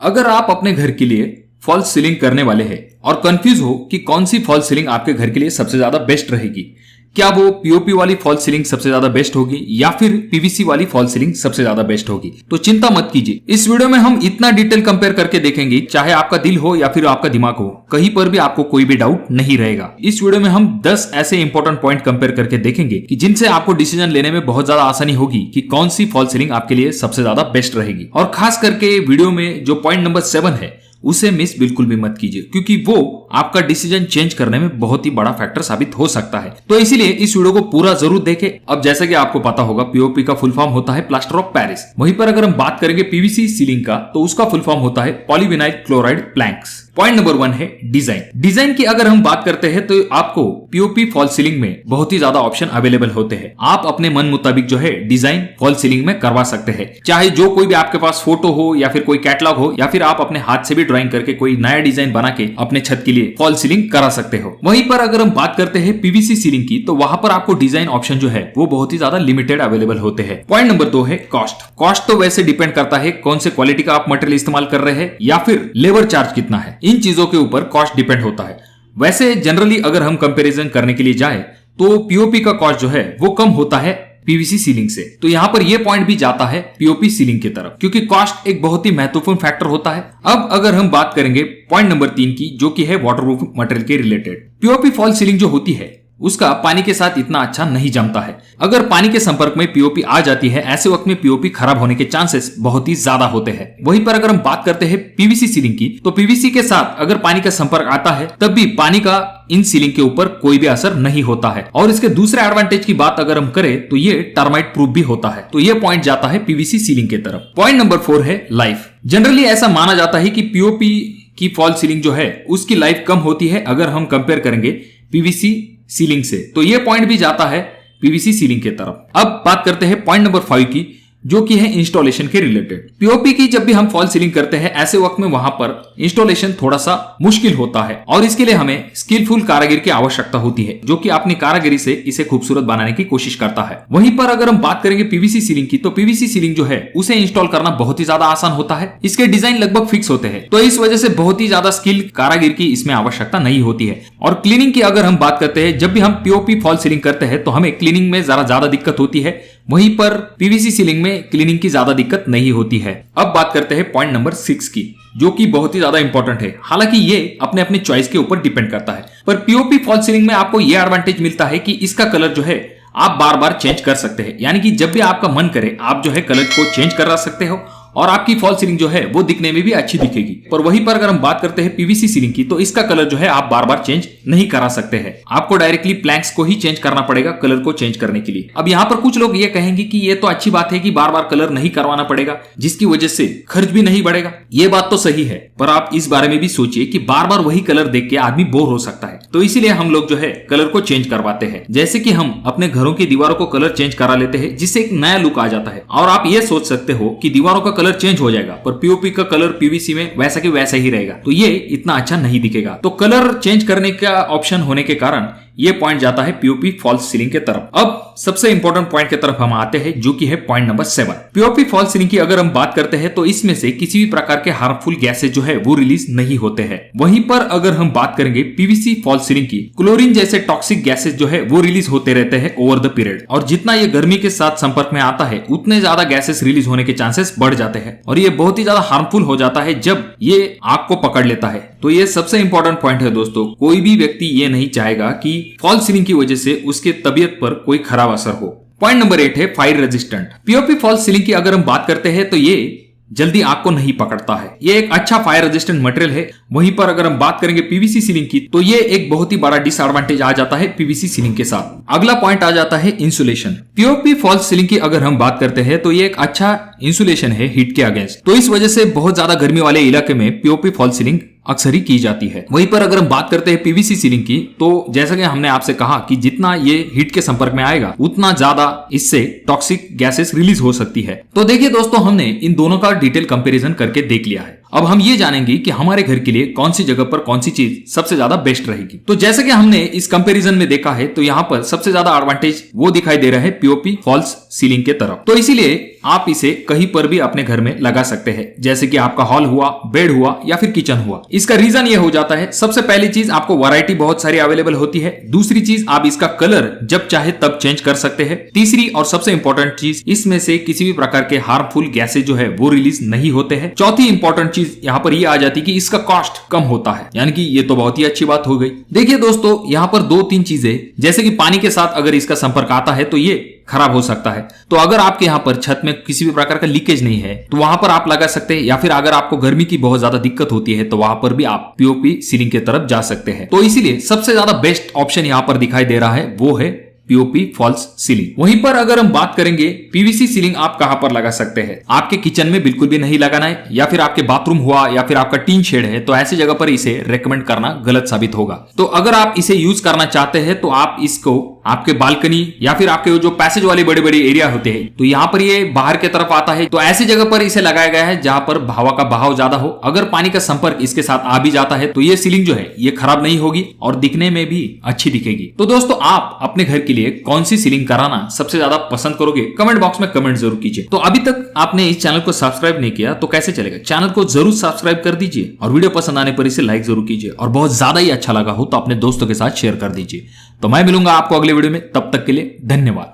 अगर आप अपने घर के लिए फॉल्स सीलिंग करने वाले हैं और कंफ्यूज हो कि कौन सी फॉल्स सीलिंग आपके घर के लिए सबसे ज्यादा बेस्ट रहेगी, क्या वो पीओपी वाली फॉल्स सीलिंग सबसे ज्यादा बेस्ट होगी या फिर पीवीसी वाली फॉल्स सीलिंग सबसे ज्यादा बेस्ट होगी, तो चिंता मत कीजिए। इस वीडियो में हम इतना डिटेल कंपेयर करके देखेंगे, चाहे आपका दिल हो या फिर आपका दिमाग हो, कहीं पर भी आपको कोई भी डाउट नहीं रहेगा। इस वीडियो में हम 10 ऐसे इंपॉर्टेंट पॉइंट कंपेयर करके देखेंगे कि जिनसे आपको डिसीजन लेने में बहुत ज्यादा आसानी होगी कि कौन सी फॉल्स सीलिंग आपके लिए सबसे ज्यादा बेस्ट रहेगी। और खास करके वीडियो में जो पॉइंट नंबर 7 है उसे मिस बिल्कुल भी मत कीजिए, क्योंकि वो आपका डिसीजन चेंज करने में बहुत ही बड़ा फैक्टर साबित हो सकता है। तो इसीलिए इस वीडियो को पूरा जरूर देखें। अब जैसा कि आपको पता होगा, पीओपी का फुल फॉर्म होता है प्लास्टर ऑफ पेरिस। वहीं पर अगर हम बात करेंगे पीवीसी सीलिंग का, तो उसका फुल फॉर्म होता है polyvinyl chloride planks. Point number 1 है डिजाइन। डिजाइन की अगर हम बात करते हैं तो आपको पीओपी फॉल्स सीलिंग में बहुत ही ज्यादा ऑप्शन अवेलेबल होते हैं। आप अपने मन मुताबिक जो है डिजाइन फॉल्स सीलिंग में करवा सकते हैं, चाहे जो कोई भी आपके पास फोटो हो या फिर कोई कैटलॉग हो, या फिर आप अपने हाथ से भी ड्राइंग करके कोई नया डिजाइन बना के अपने छत के लिए फॉल्स सीलिंग करा सकते हो। वहीं पर अगर हम बात करते हैं पीवीसी सीलिंग की, तो वहां पर आपको डिजाइन ऑप्शन जो है वो बहुत ही ज्यादा लिमिटेड अवेलेबल होते हैं। पॉइंट नंबर 2 है कॉस्ट। कॉस्ट तो वैसे डिपेंड करता है कौन से क्वालिटी का आप मटेरियल इस्तेमाल कर रहे हैं या फिर लेबर चार्ज कितना है, इन चीजों के ऊपर कॉस्ट डिपेंड होता है। वैसे जनरली अगर हम कंपैरिजन करने के लिए जाए तो पीओपी का कॉस्ट जो है वो कम होता है पीवीसी सीलिंग से। तो यहाँ पर यह पॉइंट भी जाता है पीओपी सीलिंग की तरफ, क्योंकि कॉस्ट एक बहुत ही महत्वपूर्ण फैक्टर होता है। अब अगर हम बात करेंगे पॉइंट नंबर 3 की, जो कि है वाटरप्रूफ मटेरियल के रिलेटेड। पीओपी फॉल्स सीलिंग जो होती है उसका पानी के साथ इतना अच्छा नहीं जमता है। अगर पानी के संपर्क में पीओपी आ जाती है, ऐसे वक्त में पीओपी खराब होने के चांसेस बहुत ही ज्यादा होते हैं। वहीं पर अगर हम बात करते हैं पीवीसी सीलिंग की, तो पीवीसी के साथ अगर पानी का संपर्क आता है तब भी पानी का इन सीलिंग के ऊपर कोई भी असर नहीं होता है। और इसके दूसरे एडवांटेज की बात अगर हम करें तो ये टर्माइट प्रूफ भी होता है। तो ये पॉइंट जाता है पीवीसी सीलिंग की तरफ। पॉइंट नंबर 4 है लाइफ। जनरली ऐसा माना जाता है कि पीओपी की फॉल्स सीलिंग जो है उसकी लाइफ कम होती है अगर हम कंपेयर करेंगे पीवीसी सीलिंग से। तो ये पॉइंट भी जाता है पीवीसी सीलिंग की तरफ। अब बात करते हैं पॉइंट नंबर 5 की, जो कि है इंस्टॉलेशन के रिलेटेड। पीओपी की जब भी हम फॉल्स सीलिंग करते हैं, ऐसे वक्त में वहां पर इंस्टॉलेशन थोड़ा सा मुश्किल होता है और इसके लिए हमें स्किलफुल कारीगर की आवश्यकता होती है, जो कि अपनी कारीगरी से इसे खूबसूरत बनाने की कोशिश करता है। वहीं पर अगर हम बात करेंगे पीवीसी सीलिंग की, तो पीवीसी सीलिंग जो है उसे इंस्टॉल करना बहुत ही ज्यादा आसान होता है। इसके डिजाइन लगभग फिक्स होते हैं, तो इस वजह से बहुत ही ज्यादा स्किल कारीगर की इसमें आवश्यकता नहीं होती है। और क्लीनिंग की अगर हम बात करते हैं, जब भी हम पीओपी फॉल्स सीलिंग करते हैं तो हमें क्लीनिंग में जरा ज्यादा दिक्कत होती है, वहीं पर पीवीसी सीलिंग में क्लीनिंग की ज्यादा दिक्कत नहीं होती है। अब बात करते हैं पॉइंट नंबर 6 की, जो कि बहुत ही ज्यादा इंपॉर्टेंट है। हालांकि ये अपने अपने चॉइस के ऊपर डिपेंड करता है, पर पीओपी फॉल्स सीलिंग में आपको ये एडवांटेज मिलता है कि इसका कलर जो है आप बार बार चेंज कर सकते हैं। यानी कि जब भी आपका मन करे आप जो है कलर को चेंज करा सकते हो और आपकी फॉल्स सीलिंग जो है वो दिखने में भी अच्छी दिखेगी। पर वहीं पर अगर हम बात करते हैं पीवीसी सीलिंग की, तो इसका कलर जो है आप बार बार चेंज नहीं करा सकते हैं। आपको डायरेक्टली प्लैंक्स को ही चेंज करना पड़ेगा कलर को चेंज करने के लिए। अब यहाँ पर कुछ लोग ये कहेंगे कि ये तो अच्छी बात है कि बार बार कलर नहीं करवाना पड़ेगा, जिसकी वजह से खर्च भी नहीं बढ़ेगा। ये बात तो सही है, पर आप इस बारे में भी सोचिए कि बार बार वही कलर देख के आदमी बोर हो सकता है। तो इसीलिए हम लोग जो है कलर को चेंज करवाते हैं। जैसे कि हम अपने घरों की दीवारों को कलर चेंज करा लेते हैं, जिससे एक नया लुक आ जाता है। और आप ये सोच सकते हो कि दीवारों का कलर चेंज हो जाएगा, पर पीओपी का कलर पीवीसी में वैसा कि वैसा ही रहेगा, तो ये इतना अच्छा नहीं दिखेगा। तो कलर चेंज करने का ऑप्शन होने के कारण ये पॉइंट जाता है पीओपी फॉल्स सीलिंग के तरफ। अब सबसे इंपॉर्टेंट पॉइंट की तरफ हम आते हैं, जो कि है point number 7। POP false ceiling की अगर हम बात करते हैं तो इसमें से किसी भी प्रकार के हार्मफुल गैसेज जो है वो रिलीज नहीं होते हैं। वहीं पर अगर हम बात करेंगे पीवीसी फॉल्स सीलिंग की, क्लोरीन जैसे टॉक्सिक गैसेज जो है वो रिलीज होते रहते हैं ओवर द पीरियड, और जितना ये गर्मी के साथ संपर्क में आता है उतने ज्यादा गैसेस रिलीज होने के चांसेस बढ़ जाते हैं और ये बहुत ही ज्यादा हार्मफुल हो जाता है जब ये आग को पकड़ लेता है। तो ये सबसे इंपॉर्टेंट पॉइंट है दोस्तों। कोई भी व्यक्ति ये नहीं चाहेगा कि फॉल्स सीलिंग की वजह से उसके तबीयत पर कोई खराब असर हो। पॉइंट नंबर 8 है fire resistant. POP false ceiling की अगर हम बात करते हैं तो ये जल्दी आग को नहीं पकड़ता है, ये एक अच्छा फायर रेजिस्टेंट मटेरियल है। वहीं पर अगर हम बात करेंगे पीवीसी सीलिंग की, तो ये एक बहुत ही बड़ा डिसएडवांटेज आ जाता है पीवीसी सीलिंग के साथ। अगला पॉइंट आ जाता है इंसुलेशन। पीओपी फॉल्स सीलिंग की अगर हम बात करते हैं तो ये एक अच्छा इंसुलेशन है हीट के अगेंस्ट, तो इस वजह से बहुत ज्यादा गर्मी वाले इलाके में पीओपी फॉल्स सीलिंग अक्सर ही की जाती है। वहीं पर अगर हम बात करते हैं पीवीसी सीलिंग की, तो जैसा कि हमने आपसे कहा कि जितना ये हीट के संपर्क में आएगा उतना ज्यादा इससे टॉक्सिक गैसेस रिलीज हो सकती है। तो देखिए दोस्तों, हमने इन दोनों का डिटेल कंपैरिजन करके देख लिया है। अब हम ये जानेंगे कि हमारे घर के लिए कौन सी जगह पर कौन सी चीज सबसे ज्यादा बेस्ट रहेगी। तो जैसा कि हमने इस कंपैरिजन में देखा है, तो यहाँ पर सबसे ज्यादा एडवांटेज वो दिखाई दे रहा है पीओपी फॉल्स सीलिंग के तरफ। तो इसीलिए आप इसे कहीं पर भी अपने घर में लगा सकते हैं, जैसे कि आपका हॉल हुआ, बेड हुआ या फिर किचन हुआ। इसका रीजन ये हो जाता है, सबसे पहली चीज आपको वैरायटी बहुत सारी अवेलेबल होती है। दूसरी चीज आप इसका कलर जब चाहे तब चेंज कर सकते हैं। तीसरी और सबसे इंपॉर्टेंट चीज, इसमें से किसी भी प्रकार के हार्मफुल गैसेज जो है वो रिलीज नहीं होते हैं। चौथी इंपॉर्टेंट चीज यहाँ पर ये आ जाती है कि इसका कॉस्ट कम होता है, यानी कि ये तो बहुत ही अच्छी बात हो गई। देखिए दोस्तों, यहाँ पर दो तीन चीजें, जैसे कि पानी के साथ अगर इसका संपर्क आता है तो ये खराब हो सकता है। तो अगर आपके यहाँ पर छत में किसी भी प्रकार का लीकेज नहीं है तो वहां पर आप लगा सकते हैं, या फिर अगर आपको गर्मी की बहुत ज्यादा दिक्कत होती है तो वहां पर भी आप पीओपी सीलिंग की तरफ जा सकते हैं। तो इसीलिए सबसे ज्यादा बेस्ट ऑप्शन यहाँ पर दिखाई दे रहा है वो है पीओपी फॉल्स सीलिंग। वहीं पर अगर हम बात करेंगे पीवीसी सीलिंग आप कहां पर लगा सकते हैं, आपके किचन में बिल्कुल भी नहीं लगाना है, या फिर आपके बाथरूम हुआ या फिर आपका टीन शेड है, तो ऐसी जगह पर इसे रेकमेंड करना गलत साबित होगा। तो अगर आप इसे यूज करना चाहते हैं तो आप इसको आपके बालकनी या फिर आपके जो पैसेज वाले बड़े बड़े एरिया होते हैं, तो यहाँ पर ये बाहर की तरफ आता है, तो ऐसी जगह पर इसे लगाया गया है जहां पर हवा का बहाव ज्यादा हो। अगर पानी का संपर्क इसके साथ आ भी जाता है तो ये सीलिंग जो है ये खराब नहीं होगी और दिखने में भी अच्छी दिखेगी। तो दोस्तों, आप अपने घर के लिए कौन सी सीलिंग कराना सबसे ज्यादा पसंद करोगे, कमेंट बॉक्स में कमेंट जरूर कीजिए। तो अभी तक आपने इस चैनल को सब्सक्राइब नहीं किया तो कैसे चलेगा, चैनल को जरूर सब्सक्राइब कर दीजिए और वीडियो पसंद आने पर इसे लाइक जरूर कीजिए, और बहुत ज्यादा ही अच्छा लगा हो तो अपने दोस्तों के साथ शेयर कर दीजिए। तो मैं मिलूंगा आपको अगले वीडियो में, तब तक के लिए धन्यवाद।